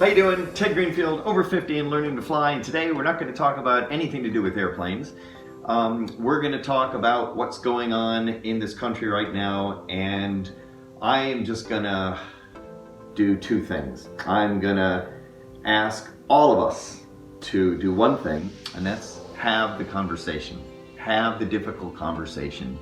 How you doing? Ted Greenfield, over 50 and learning to fly, and today we're not going to talk about anything to do with airplanes. We're going to talk about what's going on in this country right now, and I am just going to do two things. I'm going to ask all of us to do one thing, and that's have the conversation. Have the difficult conversation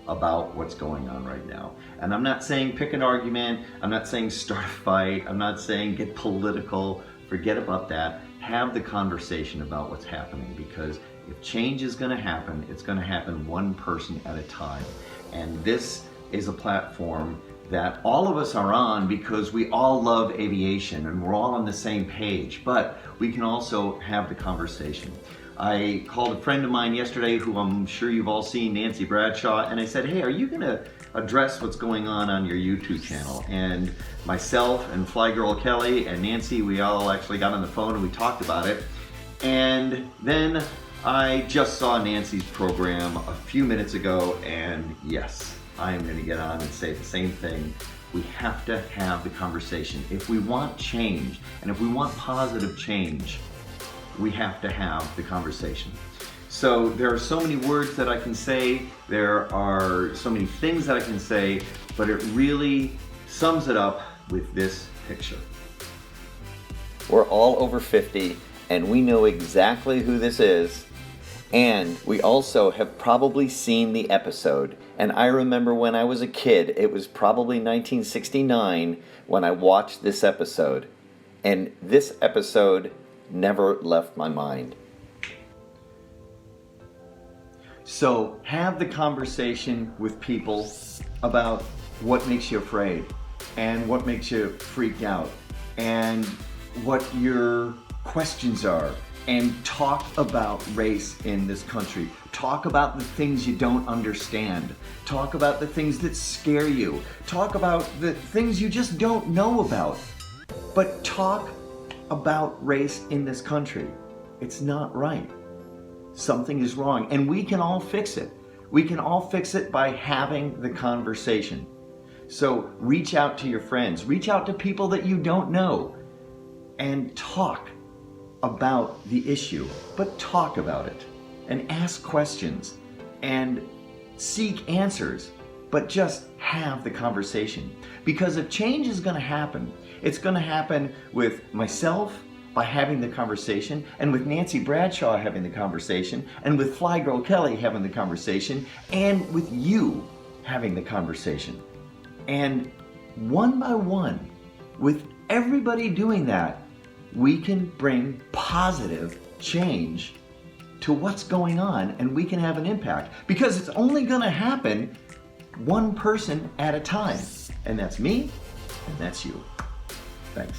about what's going on right now. And I'm not saying pick an argument, I'm not saying start a fight, I'm not saying get political, forget about that. Have the conversation about what's happening, because if change is gonna happen, it's gonna happen one person at a time. And this is a platform that all of us are on because we all love aviation and we're all on the same page, but we can also have the conversation. I called a friend of mine yesterday who I'm sure you've all seen, Nancy Bradshaw, and I said, hey, are you gonna address what's going on your YouTube channel? And myself and Fly Girl Kelly and Nancy, we all actually got on the phone and we talked about it. And then I just saw Nancy's program a few minutes ago, and yes, I am gonna get on and say the same thing. We have to have the conversation. If we want change, and if we want positive change, we have to have the conversation. So there are so many words that I can say, there are so many things that I can say, but it really sums it up with this picture. We're all over 50 and we know exactly who this is, and we also have probably seen the episode. And I remember when I was a kid, it was probably 1969 when I watched this episode, and this episode never left my mind. So have the conversation with people about what makes you afraid and what makes you freak out and what your questions are, and talk about race in this country. Talk about the things you don't understand. Talk about the things that scare you. Talk about the things you just don't know about. But talk about race in this country. It's not right. Something is wrong, and we can all fix it. We can all fix it by having the conversation. So reach out to your friends, reach out to people that you don't know, and talk about the issue, but talk about it and ask questions and seek answers, but just have the conversation. Because if change is going to happen, it's going to happen with myself by having the conversation, and with Nancy Bradshaw having the conversation, and with Fly Girl Kelly having the conversation, and with you having the conversation. And one by one, with everybody doing that, we can bring positive change to what's going on, and we can have an impact. Because it's only going to happen one person at a time. And that's me, and that's you. Thanks.